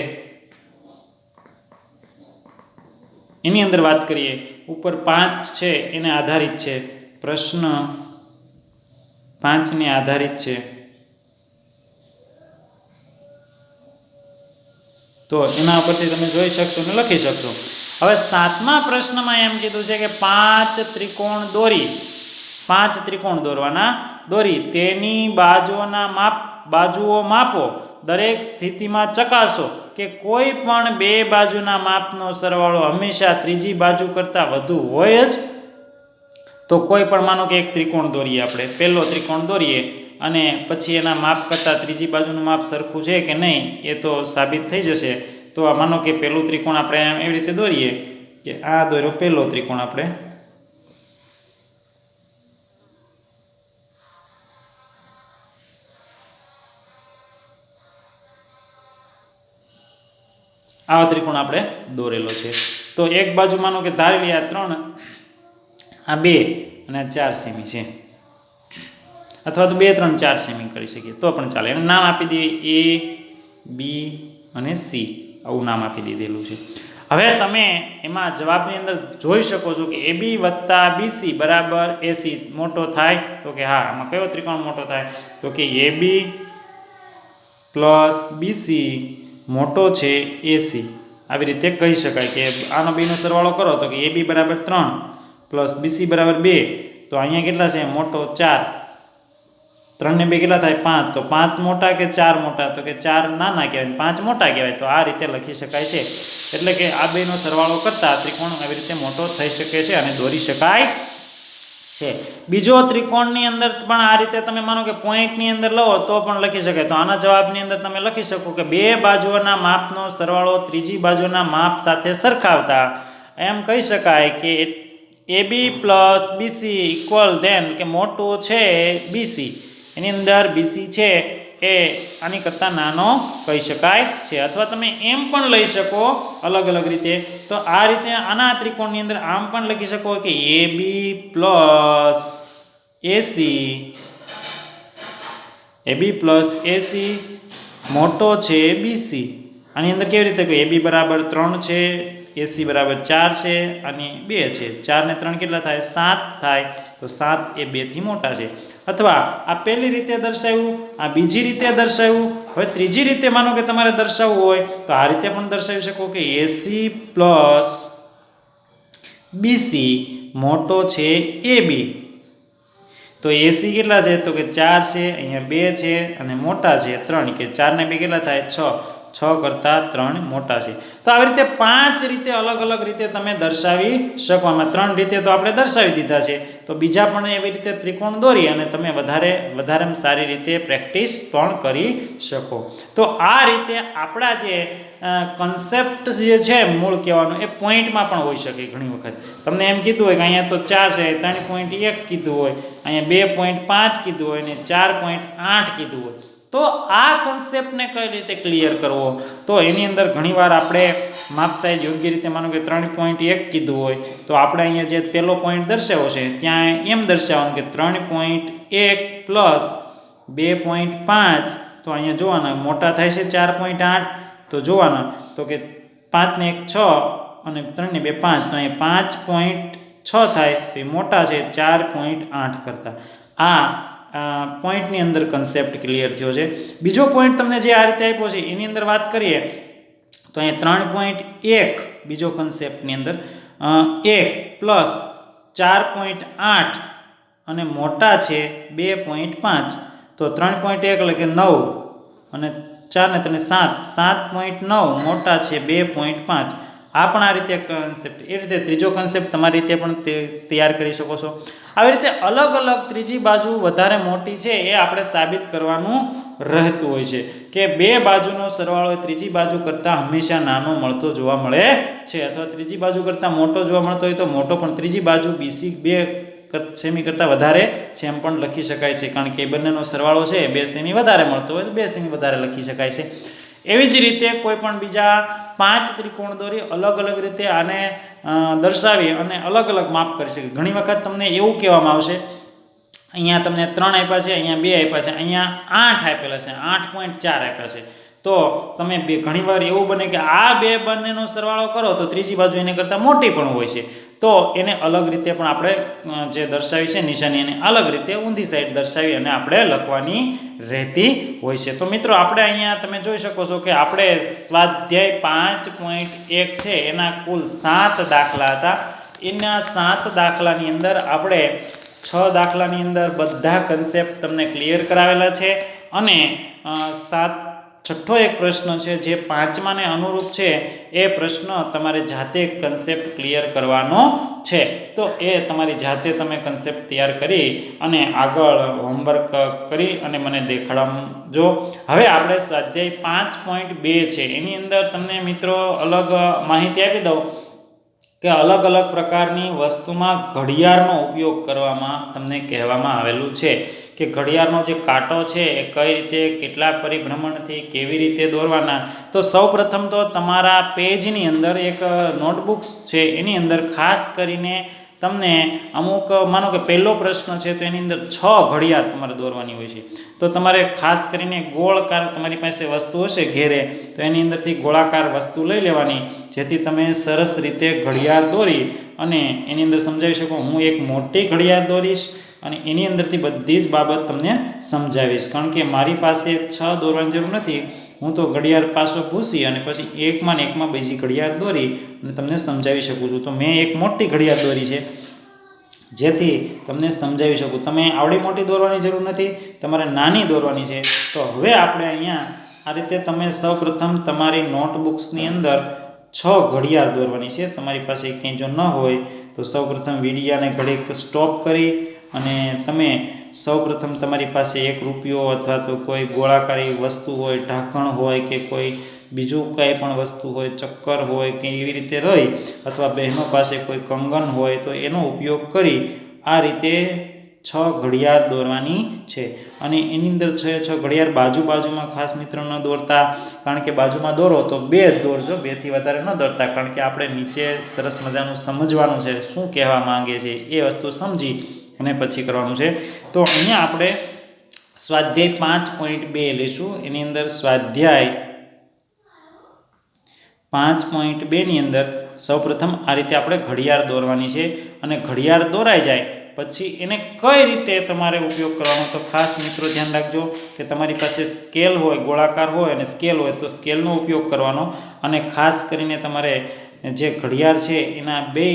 એની અંદર વાત કરીએ, ઉપર 5 છે એને આધારિત છે. પ્રશ્ન 5 ને આધારિત છે. તો એના ઉપરથી તમે જોઈ શકશો અને લખી શકશો. હવે 7મા પ્રશ્નમાં એમ કીધું છે કે 5 ત્રિકોણ દોરવાના, દોરી તેની બાજુઓ માપો, દરેક સ્થિતિમાં ચકાસો કે કોઈ પણ 2 બાજુના માપનો સરવાળો હંમેશા ત્રીજી બાજુ કરતાં વધુ હોય જ. તો કોઈ પણ માનો કે એક ત્રિકોણ દોરીએ, આપણે પહેલો ત્રિકોણ દોરીએ અને પછી એના માપ કરતાં ત્રીજી બાજુનું માપ સરખું છે કે નહીં એ તો સાબિત થઈ જશે. તો માનો કે પહેલું ત્રિકોણ આપણે એવી રીતે દોરીએ કે આ દોર્યો પહેલો ત્રિકોણ આપણે, આવા ત્રિકોણ આપણે દોરેલો છે. તો એક બાજુ માનો કે ધારી લઈએ આ 3, આ 2 અને આ 4 સેમી છે, અથવા તો 2, 3, 4 સેમી કરી શકીએ તો પણ ચાલે. એનું નામ આપી દઈએ A, B અને C, આવું નામ આપી દીધેલું છે. હવે તમે એમાં જવાબની અંદર જોઈ શકો છો કે AB વત્તા BC બરાબર AC મોટો થાય તો કે હા. આમાં કયો ત્રિકોણ મોટો થાય તો કે AB પ્લસ BC મોટો છે AC. આવી રીતે કહી શકાય કે આનો બેનો સરવાળો કરો તો કે AB બરાબર 3 પ્લસ BC બરાબર 2, તો અહીંયા કેટલા છે મોટો 4, 3 ને 2 કેટલા થાય 5, તો 5 મોટા કે 4 મોટા તો કે 4 નાના કહેવાય, 5 મોટા કહેવાય. તો આ રીતે લખી શકાય છે. એટલે કે આ બેનો સરવાળો કરતા ત્રિકોણ આવી રીતે મોટો થઈ શકે છે અને દોરી શકાય છે. બીજો ત્રિકોણની અંદર પણ આ રીતે તમે માનો કે પોઈન્ટની અંદર લો તો પણ લખી શકાય. તો આના જવાબની અંદર તમે લખી શકો કે બે બાજુઓના માપનો સરવાળો ત્રીજી બાજુના માપ સાથે સરખાવતા એમ કહી શકાય કે AB plus BC equal then કે મોટો છે BC, એની અંદર BC છે એ આની કરતાં નાનો કહી શકાય છે. અથવા તમે એમ પણ લઈ શકો અલગ અલગ રીતે. તો આ રીતે આના ત્રિકોણની અંદર આમ પણ લખી શકો કે AB plus AC, AB plus AC મોટો છે BC. આની અંદર કેવી રીતે કહ્યું AB બરાબર 3 છે, AC બરાબર 4 છે અને 2 છે. 4 ને 3 કેટલા થાય 7 થાય, તો 7 એ 2 થી મોટા છે. અથવા આ પહેલી રીતે દર્શાવ્યું, આ બીજી રીતે દર્શાવ્યું. હવે ત્રીજી રીતે માનો કે તમારે દર્શાવવું હોય તો આ રીતે પણ દર્શાવી શકો કે AC પ્લસ BC મોટો છે AB. તો AC કેટલા છે તો કે 4 છે, અહીંયા 2 છે અને મોટા છે 3, કે 4 ને 2 કેટલા થાય 6, 6 કરતાં 3 મોટા છે. તો આવી રીતે 5 રીતે અલગ અલગ રીતે તમે દર્શાવી શકો. આમાં 3 રીતે તો આપણે દર્શાવી દીધા છે, તો બીજા પણ એવી રીતે ત્રિકોણ દોરી અને તમે વધારે સારી રીતે પ્રેક્ટિસ પણ કરી શકો. તો આ રીતે આપણા જે કન્સેપ્ટ જે છે મૂળ કહેવાનું એ પોઈન્ટમાં પણ હોઈ શકે. ઘણી વખત તમને એમ કીધું હોય કે અહીંયા તો 4 છે, 3.1 કીધું હોય, અહીંયા 2.5 કીધું હોય ને 4.8 કીધું હોય, તો આ કન્સેપ્ટને કઈ રીતે ક્લિયર કરવો, તો એની અંદર ઘણીવાર આપણે માપ સાઈઝ યોગ્ય રીતે માનો કે 3.1 કીધું હોય તો આપણે અહીંયા જે પહેલો પોઈન્ટ દર્શાવ્યો છે ત્યાં એમ દર્શાવવાનું કે 3.1 પ્લસ 2.5, તો અહીંયા જોવાના મોટા થાય છે 4.8, તો જોવાના તો કે 5 ને 1 6 અને 3 ને 2 5, તો અહીંયા 5.6 થાય તો એ મોટા છે 4.8 કરતાં. આ પોઈન્ટની અંદર કન્સેપ્ટ ક્લિયર થયો છે. બીજો પોઈન્ટ તમને જે આ રીતે આપ્યો છે એની અંદર વાત કરીએ તો અહીંયા 3.1 બીજો કન્સેપ્ટની અંદર 1 પ્લસ 4.8 અને મોટા છે 2.5, તો 3.1 એટલે કે 9 અને 4 ને 3 7, 7.9 મોટા છે 2.5. આ પણ આ રીતે કન્સેપ્ટ. એ રીતે ત્રીજો કન્સેપ્ટ તમારી રીતે પણ તૈયાર કરી શકો છો. આવી રીતે અલગ અલગ ત્રીજી બાજુ વધારે મોટી છે એ આપણે સાબિત કરવાનું રહેતું હોય છે કે બે બાજુનો સરવાળો એ ત્રીજી બાજુ કરતાં હંમેશા નાનો મળતો જોવા મળે છે, અથવા ત્રીજી બાજુ કરતાં મોટો જોવા મળતો હોય તો મોટો પણ ત્રીજી બાજુ BC 2 સેમી કરતાં વધારે છે એમ પણ લખી શકાય છે. કારણ કે એ બંનેનો સરવાળો છે 2 સેમી વધારે મળતો હોય તો 2 સેમી વધારે લખી શકાય છે. એવી જ રીતે કોઈ પણ બીજા 5 ત્રિકોણ દોરી અલગ અલગ રીતે આને દર્શાવી અને અલગ અલગ માપ કરી શકે. ઘણી વખત તમને એવું કહેવામાં આવશે અહીંયા તમને 3 આપ્યા છે, અહીંયા 2 આપ્યા છે, અહીંયા 8 આપેલા છે, 8.4 આપ્યા છે, તો તમે ઘણીવાર એવું બને કે આ બે બંનેનો સરવાળો કરો તો ત્રીજી બાજુ એને કરતાં મોટી પણ હોય છે, તો એને અલગ રીતે પણ આપણે જે દર્શાવી છે નિશાની એને અલગ રીતે ઊંધી સાઈડ દર્શાવી અને આપણે લખવાની રહેતી હોય છે. તો મિત્રો આપણે અહીંયા તમે જોઈ શકો છો કે આપણે સ્વાધ્યાય 5.1 છે એના કુલ 7 દાખલા હતા. એના 7 દાખલાની અંદર આપણે 6 દાખલાની અંદર બધા કન્સેપ્ટ તમને ક્લિયર કરાવેલા છે અને છઠ્ઠો એક પ્રશ્ન છે જે 5માને અનુરૂપ છે એ પ્રશ્ન તમારે જાતે કન્સેપ્ટ ક્લિયર કરવાનો છે. તો એ તમારી જાતે તમે કન્સેપ્ટ તૈયાર કરી અને આગળ હોમવર્ક કરી અને મને દેખાડજો. હવે આપણે સ્વાધ્યાય 5.2 છે એની અંદર તમને મિત્રો અલગ માહિતી આપી દઉં કે અલગ અલગ પ્રકારની વસ્તુમાં ઘડિયાળનો ઉપયોગ કરવામાં તમને કહેવામાં આવેલું છે કે ઘડિયાળનો જે કાંટો છે એ કઈ રીતે કેટલા પરિભ્રમણથી કેવી રીતે દોરવાના. તો સૌપ્રથમ તો તમારા પેજની અંદર એક નોટબુક્સ છે એની અંદર ખાસ કરીને તમને અમુક માનો કે પહેલો પ્રશ્ન છે તો એની અંદર 6 ઘડિયાળ તમારે દોરવાની હોય છે. તો તમારે ખાસ કરીને ગોળાકાર તમારી પાસે વસ્તુ હશે ઘેરે તો એની અંદરથી ગોળાકાર વસ્તુ લઈ લેવાની, જેથી તમે સરસ રીતે ઘડિયાળ દોરી અને એની અંદર સમજાવી શકો. હું એક મોટી ઘડિયાળ દોરીશ અને એની અંદરથી બધી જ બાબત તમને સમજાવીશ, કારણ કે મારી પાસે 6 દોરવાની જરૂર નથી. હું તો ઘડિયાળ પાછો ભૂસી અને પછી એકમાં ને એકમાં બીજી ઘડિયાળ દોરી અને તમને સમજાવી શકું છું. તો મેં એક મોટી ઘડિયાળ દોરી છે જેથી તમને સમજાવી શકું. તમે આવડી મોટી દોરવાની જરૂર નથી, તમારે નાની દોરવાની છે. તો હવે આપણે અહીંયા આ રીતે તમે સૌપ્રથમ તમારી નોટબુક્સની અંદર 6 ઘડિયાળ દોરવાની છે. તમારી પાસે કંઈ જો ન હોય તો સૌપ્રથમ વિડીયાને ઘડીક સ્ટોપ કરી અને તમે સૌપ્રથમ તમારી પાસે 1 રૂપિયો અથવા તો કોઈ ગોળાકારી વસ્તુ હોય, ઢાંકણ હોય કે કોઈ બીજું કંઈ પણ વસ્તુ હોય, ચક્કર હોય કે એવી રીતે રહી, અથવા બહેનો પાસે કોઈ કંગન હોય તો એનો ઉપયોગ કરી આ રીતે 6 ઘડિયાળ દોરવાની છે. અને એની અંદર 6 ઘડિયાળ બાજુમાં ખાસ મિત્રો ન દોરતા, કારણ કે બાજુમાં દોરો તો 2 જ દોરજો, 2 થી વધારે ન દોરતા, કારણ કે આપણે નીચે સરસ મજાનું સમજવાનું છે શું કહેવા માંગે છે એ વસ્તુ સમજી અને પછી કરવાનું છે. તો અહીંયા આપણે સ્વાધ્યાય 5.2 લઈશું. એની અંદર સ્વાધ્યાય 5.2 ની અંદર સૌપ્રથમ આ રીતે આપણે ઘડિયાળ દોરવાની છે. અને ઘડિયાળ દોરાઈ જાય પછી એને કઈ રીતે તમારે ઉપયોગ કરવાનો, તો ખાસ મિત્રો ધ્યાન રાખજો કે તમારી પાસે સ્કેલ હોય, ગોળાકાર હોય અને સ્કેલ હોય તો સ્કેલનો ઉપયોગ કરવાનો. અને ખાસ કરીને તમારે જે ઘડિયાળ છે એના 2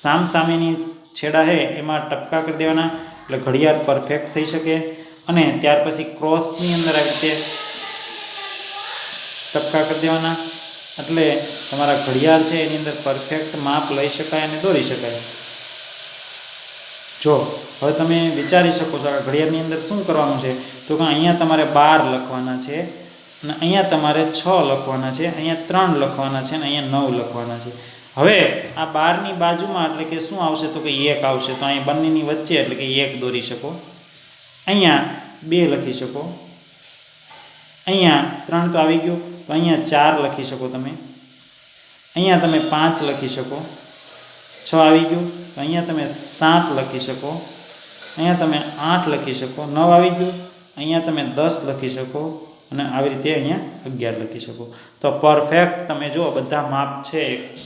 સામસામેની છેડા છે એમાં ટપકા કરી દેવાના, એટલે ઘડિયાળ પરફેક્ટ થઈ શકે. અને ત્યાર પછી ક્રોસની અંદર આવી રીતે ટપકા કરી દેવાના, એટલે તમારા ઘડિયાળ છે એની અંદર પરફેક્ટ માપ લઈ શકાય અને દોરી શકાય. જો હવે તમે વિચારી શકો છો આ ઘડિયાળની અંદર શું કરવાનું છે, તો કે અહીંયા તમારે 12 લખવાના છે અને અહીંયા તમારે 6 લખવાના છે, અહીંયા 3 લખવાના છે અને અહીંયા 9 લખવાના છે. હવે આ 12ની બાજુમાં એટલે કે શું આવશે, તો કે 1 આવશે. તો અહીંયા બંનેની વચ્ચે એટલે કે 1 દોરી શકો. અહીંયા 2 લખી શકો, અહીંયા 3 તો આવી ગયું, તો અહીંયા 4 લખી શકો તમે, અહીંયા તમે 5 લખી શકો, 6 આવી ગયું, તો અહીંયા તમે 7 લખી શકો, અહીંયા તમે 8 લખી શકો, 9 આવી ગયું, અહીંયા તમે 10 લખી શકો અને આવી રીતે અહીંયા 11 લખી શકો. તો પરફેક્ટ તમે જો બધા માપ છે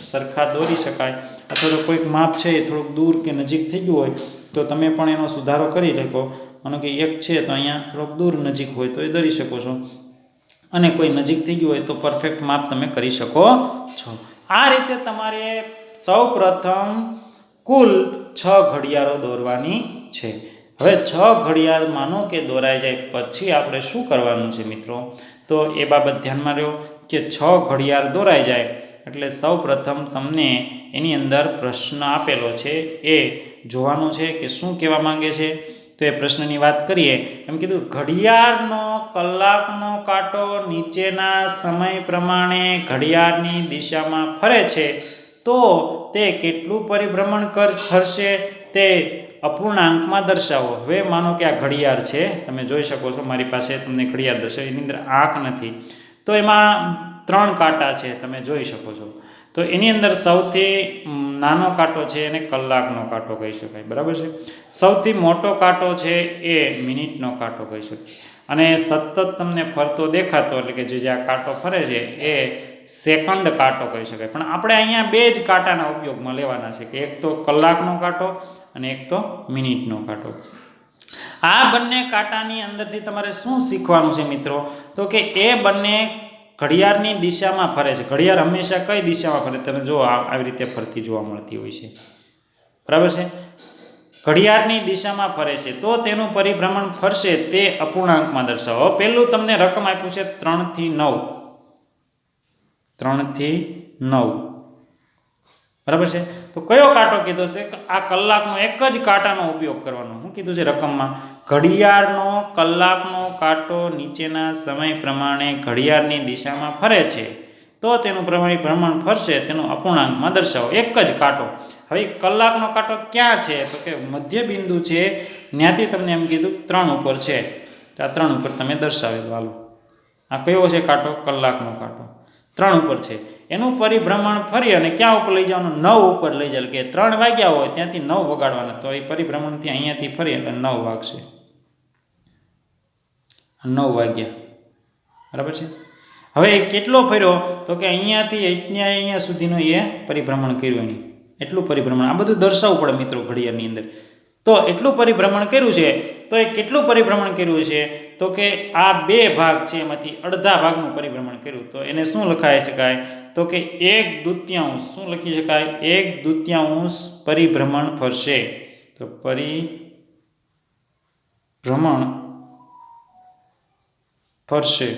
સરખા દોરી શકાય, અથવા તો કોઈક માપ છે એ થોડુંક દૂર કે નજીક થઈ ગયું હોય તો તમે પણ એનો સુધારો કરી શકો. માનો કે 1 છે તો અહીંયા થોડુંક દૂર નજીક હોય તો એ દોરી શકો છો, અને કોઈ નજીક થઈ ગયું હોય તો પરફેક્ટ માપ તમે કરી શકો છો. આ રીતે તમારે સૌપ્રથમ કુલ 6 ઘડિયાળો દોરવાની છે. હવે 6 ઘડિયાળ માનો કે દોરાઈ જાય પછી આપણે શું કરવાનું છે મિત્રો, તો એ બાબત ધ્યાનમાં રહ્યો કે 6 ઘડિયાળ દોરાઈ જાય એટલે સૌપ્રથમ તમને એની અંદર પ્રશ્ન આપેલો છે એ જોવાનું છે કે શું કહેવા માંગે છે. તો એ પ્રશ્નની વાત કરીએ, એમ કીધું ઘડિયાળનો કલાકનો કાંટો નીચેના સમય પ્રમાણે ઘડિયાળની દિશામાં ફરે છે તો તે કેટલું પરિભ્રમણ ફરશે તે અપૂર્ણાંકમાં દર્શાવો. હવે માનો કે આ ઘડિયાળ છે, તમે જોઈ શકો છો મારી પાસે તમને ઘડિયાળ દર્શાવી, એની અંદર આંક નથી, તો એમાં 3 કાંટા છે તમે જોઈ શકો છો. તો એની અંદર સૌથી નાનો કાંટો છે એને કલાકનો કાંટો કહી શકાય, બરાબર છે. સૌથી મોટો કાંટો છે એ મિનિટનો કાંટો કહી શકાય, અને સતત તમને ફરતો દેખાતો એટલે કે જે આ કાંટો ફરે છે એ સેકન્ડ કાંટો કહી શકાય. પણ આપણે અહીંયા 2 જ કાંટાના ઉપયોગમાં લેવાના છે, કે એક તો કલાકનો કાંટો અને એક તો મિનિટનો કાંટો. આ બંને કાંટાની અંદરથી તમારે શું શીખવાનું છે મિત્રો, તો કે એ બંને ઘડિયાળની દિશામાં ફરે છે. ઘડિયાળ હંમેશા કઈ દિશામાં ફરે, તમે જો આવી રીતે ફરતી જોવા મળતી હોય છે, બરાબર છે. ઘડિયાળની દિશામાં ફરે છે તો તેનું પરિભ્રમણ ફરશે તે અપૂર્ણાંકમાં દર્શાવો. પહેલું તમને રકમ આપ્યું છે 3 થી 9, 3 થી 9, બરાબર છે. તો કયો કાંટો કીધો છે, આ કલાકનો એક જ કાંટાનો ઉપયોગ કરવાનો. શું કીધું છે રકમમાં, ઘડિયાળનો કલાકનો કાંટો નીચેના સમય પ્રમાણે ઘડિયાળની દિશામાં ફરે છે તો તેનું પરિભ્રમણ ફરશે તેનું અપૂર્ણાંકમાં દર્શાવો. એક જ કાંટો. હવે કલાકનો કાંટો ક્યાં છે તો કે મધ્ય બિંદુ છે ત્યાંથી તમને એમ કીધું 3 ઉપર છે, તો આ 3 ઉપર તમે દર્શાવેલું. હાલો, આ કયો છે કાંટો? કલાકનો કાંટો 3 ઉપર છે. એનું પરિભ્રમણ ફરી અને ક્યાં ઉપર લઈ જવાનું? 9 ઉપર લઈ જાય. કે 3 વાગ્યા હોય ત્યાંથી 9 વગાડવાના, તો એ પરિભ્રમણથી અહીંયાથી ફરી એટલે 9 વાગશે. 9 વાગ્યા, બરાબર છે. હવે એ કેટલો ફર્યો તો કે અહીંયાથી અહીંયા સુધીનો એ પરિભ્રમણ કર્યું. એની એટલું પરિભ્રમણ, આ બધું દર્શાવવું પડે મિત્રો ઘડિયાળની અંદર. તો એટલું પરિભ્રમણ કર્યું છે, તો એ કેટલું પરિભ્રમણ કર્યું છે તો કે આ 2 ભાગ છે એમાંથી અડધા ભાગનું પરિભ્રમણ કર્યું. તો એને શું લખાઈ શકાય તો કે 1/2. શું લખી શકાય? 1/2 પરિભ્રમણ ફરશે. તો પરિભ્રમણ ફરશે,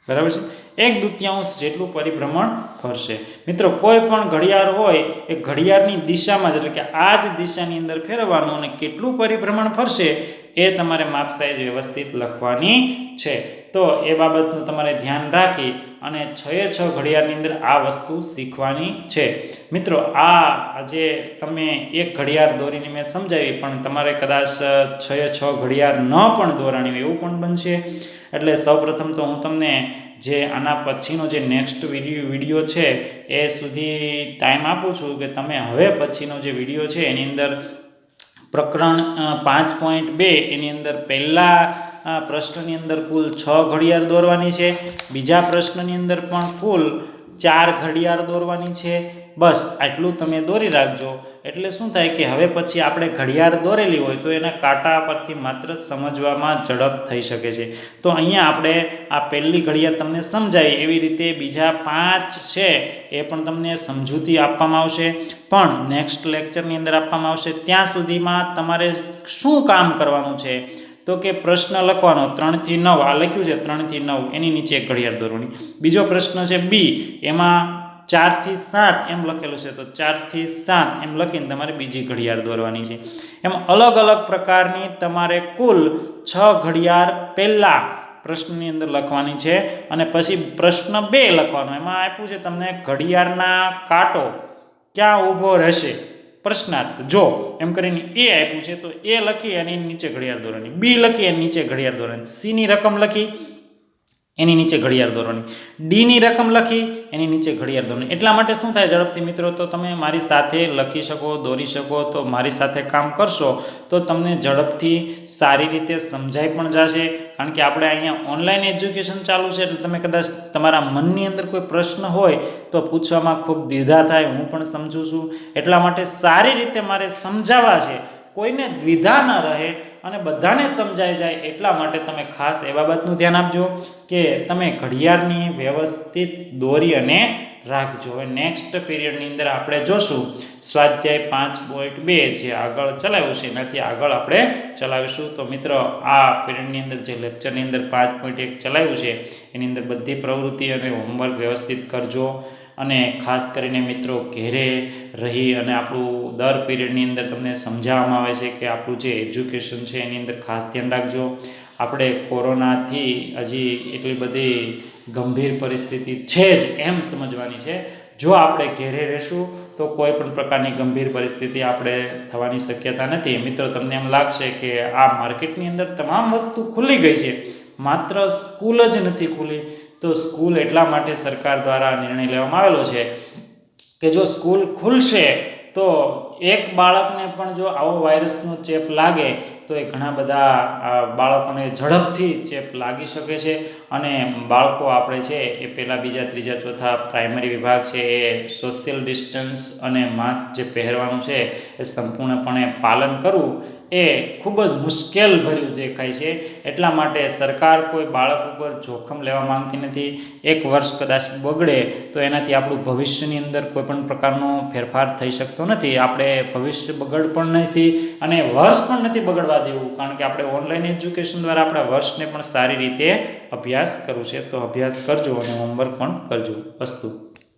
બરાબર છે. 1/2 જેટલું પરિભ્રમણ ફરશે. મિત્રો કોઈ પણ ઘડિયાળ હોય એ ઘડિયાળની દિશામાં જ, એટલે કે આ જ દિશાની અંદર ફેરવવાનું અને કેટલું પરિભ્રમણ ફરશે એ તમારે માપ સાઈઝ વ્યવસ્થિત લખવાની છે. તો એ બાબતનું તમારે ધ્યાન રાખી અને 6 ઘડિયાળની અંદર આ વસ્તુ શીખવાની છે. મિત્રો આ જે તમે એક ઘડિયાળ દોરીને મેં સમજાવી, પણ તમારે કદાચ 6 ઘડિયાળ ન પણ દોરાણી હોય એવું પણ બનશે. એટલે સૌપ્રથમ તો હું તમને જે આના પછીનો જે નેક્સ્ટ વિડીયો છે એ સુધી ટાઈમ આપું છું કે તમે હવે પછીનો જે વિડીયો છે એની અંદર પ્રકરણ 5.2 એની અંદર પહેલા પ્રશ્નની અંદર કુલ 6 ઘડિયાળ દોરવાની છે. બીજા પ્રશ્નની અંદર પણ કુલ 4 ઘડિયાળ દોરવાની છે. બસ આટલું તમે દોરી રાખજો. એટલે શું થાય કે હવે પછી આપણે ઘડિયાળ દોરેલી હોય તો એના કાંટા પરથી માત્ર સમજવામાં ઝડપ થઈ શકે છે. તો અહીંયા આપણે આ પહેલી ઘડિયાળ તમને સમજાય એવી રીતે બીજા 5 છે એ પણ તમને સમજૂતી આપવામાં આવશે, પણ નેક્સ્ટ લેક્ચરની અંદર આપવામાં આવશે. ત્યાં સુધીમાં તમારે શું કામ કરવાનું છે તો કે પ્રશ્ન લખવાનો 3 થી 9, આ લખ્યું છે 3 થી 9, એની નીચે એક ઘડિયાળ દોરવાની. બીજો પ્રશ્ન છે બી, એમાં 4 થી 7 એમ લખેલું છે, તો 4 થી 7 એમ લખીને તમારે બીજી ઘડિયાળ દોરવાની છે. એમ અલગ અલગ પ્રકારની તમારે કુલ 6 ઘડિયાળ પહેલા પ્રશ્નની અંદર લખવાની છે. અને પછી પ્રશ્ન 2 લખવાનો. એમાં આપ્યું છે તમને ઘડિયાળના કાંટો ક્યાં ઊભો રહેશે, પ્રશ્નાર્થ જો એમ કરીને એ આપ્યું છે, તો એ લખી અને એની નીચે ઘડિયાળ દોરવાની. બી લખી એની નીચે ઘડિયાળ દોરવાની. સીની રકમ લખી એની નીચે ઘડિયાળ દોરવાની. ડીની રકમ લખી એની નીચે ઘડિયાળ દોરવાની. એટલા માટે શું થાય ઝડપથી મિત્રો, તો તમે મારી સાથે લખી શકો, દોરી શકો, તો મારી સાથે કામ કરશો તો તમને ઝડપથી સારી રીતે સમજાઈ પણ જશે. કારણ કે આપણે અહીંયા ઓનલાઈન એજ્યુકેશન ચાલુ છે, એટલે તમે કદાચ તમારા મનની અંદર કોઈ પ્રશ્ન હોય તો પૂછવામાં ખૂબ દ્વિધા થાય, હું પણ સમજું છું. એટલા માટે સારી રીતે મારે સમજાવવા છે, કોઈને દ્વિધા ન રહે અને બધાને સમજાઈ જાય. એટલા માટે તમે ખાસ એ બાબતનું ધ્યાન આપજો કે તમે ઘડિયાળની વ્યવસ્થિત દોરી અને રાખજો. હવે નેક્સ્ટ પીરિયડની અંદર આપણે જોશું સ્વાધ્યાય 5.2 જે આગળ ચલાવ્યું છે એનાથી આગળ આપણે ચલાવીશું. તો મિત્રો આ પીરિયડની અંદર જે લેક્ચરની અંદર 5.1 ચલાવ્યું છે એની અંદર બધી પ્રવૃત્તિ અને હોમવર્ક વ્યવસ્થિત કરજો. અને ખાસ કરીને મિત્રો ઘેરે રહી અને આપણું દર પીરિયડની અંદર તમને સમજાવવામાં આવે છે કે આપણું જે એજ્યુકેશન છે એની અંદર ખાસ ધ્યાન રાખજો. આપણે કોરોનાથી હજી એટલી બધી ગંભીર પરિસ્થિતિ છે જ એમ સમજવાની છે. જો આપણે ઘેરે રહેશું તો કોઈ પણ પ્રકારની ગંભીર પરિસ્થિતિ આપણે થવાની શક્યતા નથી. મિત્રો તમને એમ લાગશે કે આ માર્કેટની અંદર તમામ વસ્તુ ખુલ્લી ગઈ છે, માત્ર સ્કૂલ જ નથી ખુલ્લી. તો સ્કૂલ એટલા માટે સરકાર દ્વારા નિર્ણય લેવામાં આવેલો છે કે જો સ્કૂલ ખુલશે તો એક બાળકને પણ જો આવો વાયરસનો ચેપ લાગે તો એ ઘણા બધા બાળકોને ઝડપથી ચેપ લાગી શકે છે. અને બાળકો આપણે છે એ પહેલાં બીજા ત્રીજા ચોથા પ્રાઇમરી વિભાગ છે એ સોશિયલ ડિસ્ટન્સ અને માસ્ક જે પહેરવાનું છે એ સંપૂર્ણપણે પાલન કરવું એ ખૂબ જ મુશ્કેલ ભર્યું દેખાય છે. એટલા માટે સરકાર કોઈ બાળક ઉપર જોખમ લેવા માંગતી નથી. 1 વર્ષ કદાચ બગડે તો એનાથી આપણું ભવિષ્યની અંદર કોઈ પણ પ્રકારનો ફેરફાર થઈ શકતો નથી. આપણે ભવિષ્ય બગડ પણ નથી અને વર્ષ પણ નથી બગડવા દેવું, કારણ કે આપણે ઓનલાઈન એજ્યુકેશન દ્વારા આપણા વર્ષને પણ સારી રીતે અભ્યાસ કરવું છે. તો અભ્યાસ કરજો અને હોમવર્ક પણ કરજો. અસ્તુ.